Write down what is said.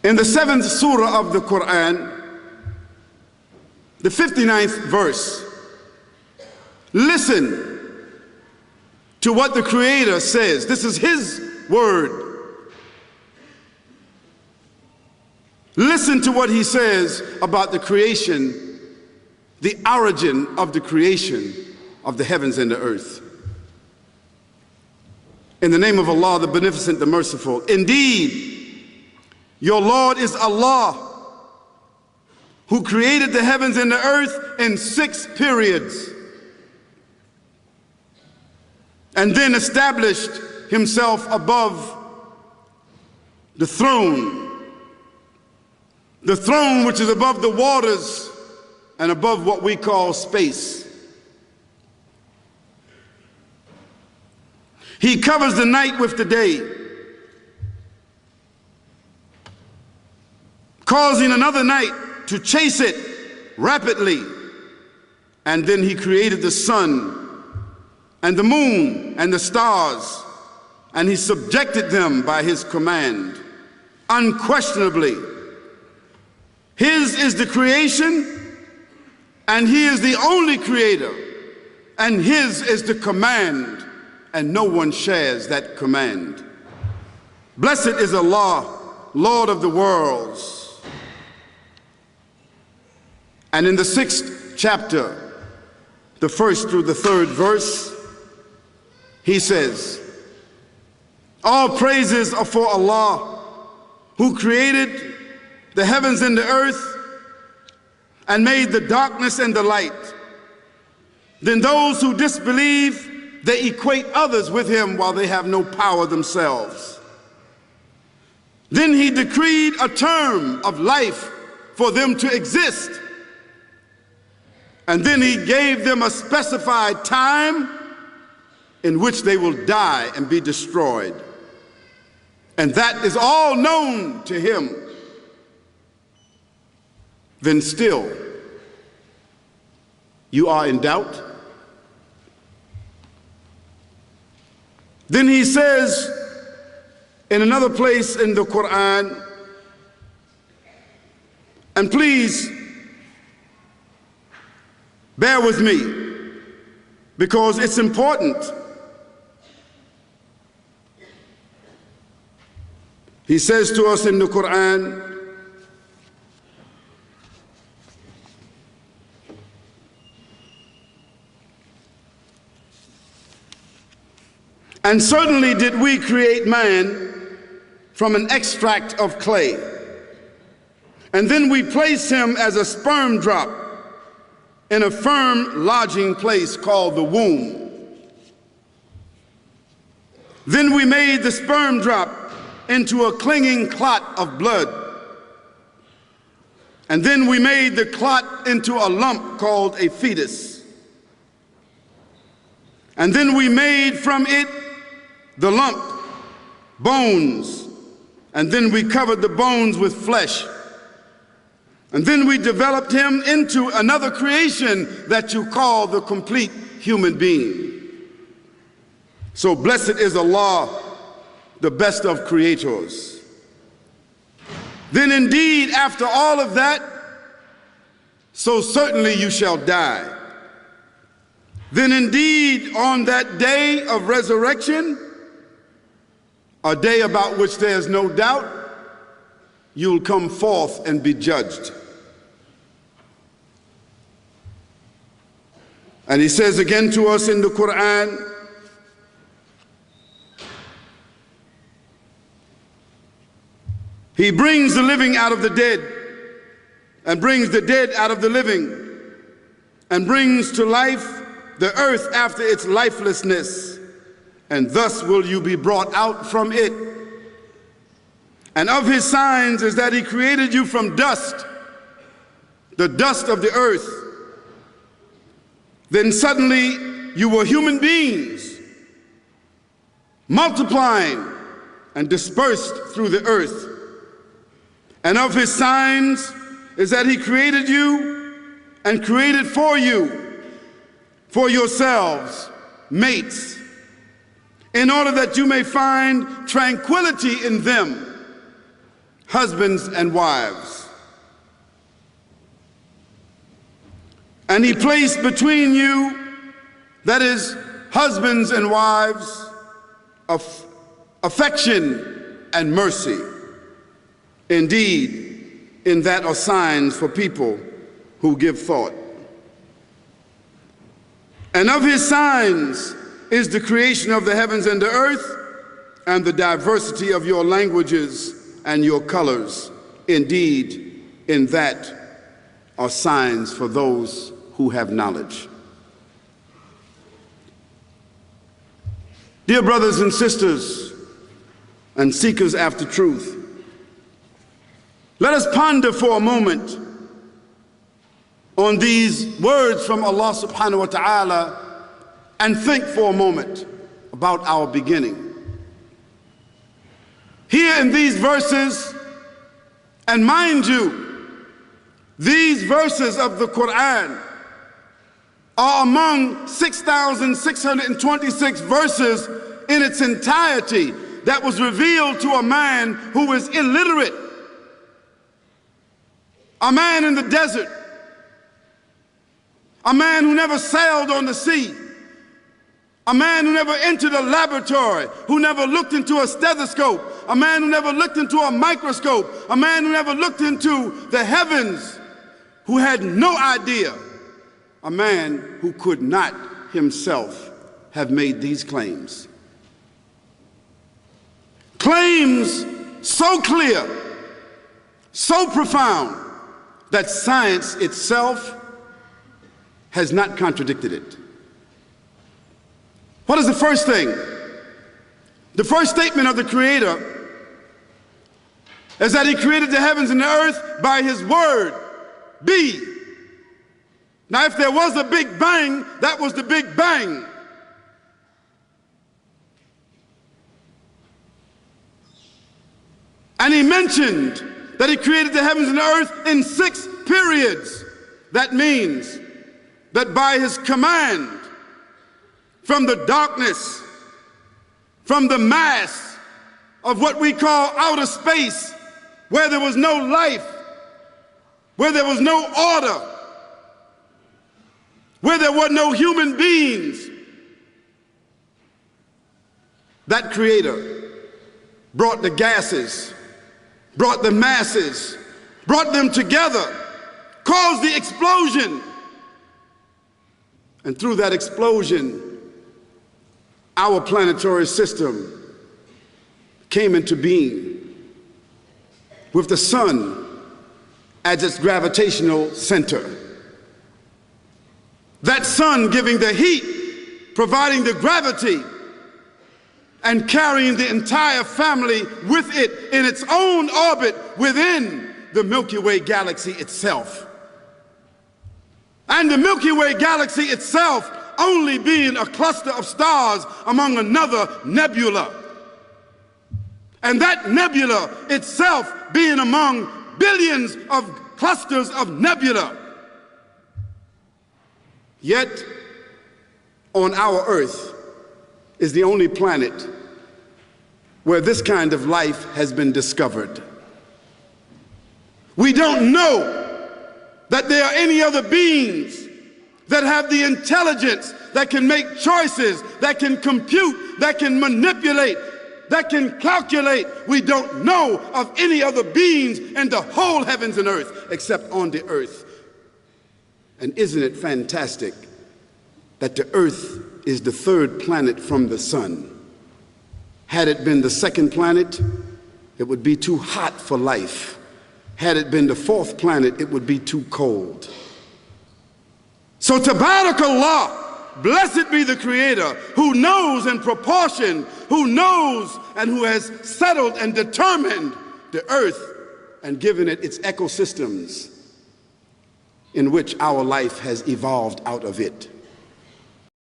In the 7th surah of the Quran, the 59th verse, listen to what the Creator says. This is His word. Listen to what He says about the creation, the origin of the creation of the heavens and the earth. In the name of Allah, the Beneficent, the Merciful. Indeed, your Lord is Allah, who created the heavens and the earth in 6 periods, and then established Himself above the throne which is above the waters and above what we call space. He covers the night with the day, causing another night to chase it rapidly. And then He created the sun and the moon and the stars, and He subjected them by His command. Unquestionably, His is the creation, and He is the only creator, and His is the command, and no one shares that command. Blessed is Allah, Lord of the worlds. And in the 6th chapter, the 1st through the 3rd verse, He says, all praises are for Allah, who created the heavens and the earth and made the darkness and the light. Then those who disbelieve, they equate others with Him while they have no power themselves. Then He decreed a term of life for them to exist. And then He gave them a specified time in which they will die and be destroyed. And that is all known to Him. Then still, you are in doubt? Then He says in another place in the Quran, and please bear with me because it's important. He says to us in the Quran, and certainly did we create man from an extract of clay, and then we placed him as a sperm drop in a firm lodging place called the womb. Then we made the sperm drop into a clinging clot of blood, and then we made the clot into a lump called a fetus, and then we made from it the lump bones, and then we covered the bones with flesh, and then we developed him into another creation that you call the complete human being. So blessed is Allah, the best of creators. Then indeed, after all of that, so certainly you shall die. Then indeed, on that day of resurrection, a day about which there is no doubt, you'll come forth and be judged. And He says again to us in the Quran, He brings the living out of the dead, and brings the dead out of the living, and brings to life the earth after its lifelessness, and thus will you be brought out from it. And of His signs is that He created you from dust, the dust of the earth. Then suddenly you were human beings, multiplying and dispersed through the earth. And of His signs is that He created you and created for you, for yourselves, mates, in order that you may find tranquility in them husbands and wives. And he placed between you, that is, husbands and wives, affection and mercy. Indeed, in that are signs for people who give thought. And of his signs is the creation of the heavens and the earth, and the diversity of your languages and your colors. Indeed, in that are signs for those who have knowledge. Dear brothers and sisters and seekers after truth, let us ponder for a moment on these words from Allah subhanahu wa ta'ala and think for a moment about our beginning. Here in these verses, and mind you, these verses of the Quran are among 6,626 verses in its entirety that was revealed to a man who is illiterate, a man in the desert, a man who never sailed on the sea, a man who never entered a laboratory, who never looked into a stethoscope, a man who never looked into a microscope, a man who never looked into the heavens, who had no idea, a man who could not himself have made these claims. Claims so clear, so profound, that science itself has not contradicted it. What is the first thing? The first statement of the Creator is that he created the heavens and the earth by his word, be. Now, if there was a big bang, that was the big bang. And he mentioned that he created the heavens and the earth in 6 periods. That means that by his command, from the darkness, from the mass of what we call outer space, where there was no life, where there was no order, where there were no human beings, that Creator brought the gases, brought the masses, brought them together, caused the explosion. And through that explosion, our planetary system came into being with the sun as its gravitational center. That sun giving the heat, providing the gravity, and carrying the entire family with it in its own orbit within the Milky Way galaxy itself. And the Milky Way galaxy itself only being a cluster of stars among another nebula. And that nebula itself being among billions of clusters of nebula. Yet, on our Earth is the only planet where this kind of life has been discovered. We don't know that there are any other beings that have the intelligence, that can make choices, that can compute, that can manipulate, that can calculate. We don't know of any other beings in the whole heavens and earth except on the earth. And isn't it fantastic that the earth is the 3rd planet from the sun? Had it been the 2nd planet, it would be too hot for life. Had it been the 4th planet, it would be too cold. So Tabarakallah, blessed be the Creator, who knows in proportion, who knows and who has settled and determined the earth and given it its ecosystems in which our life has evolved out of it.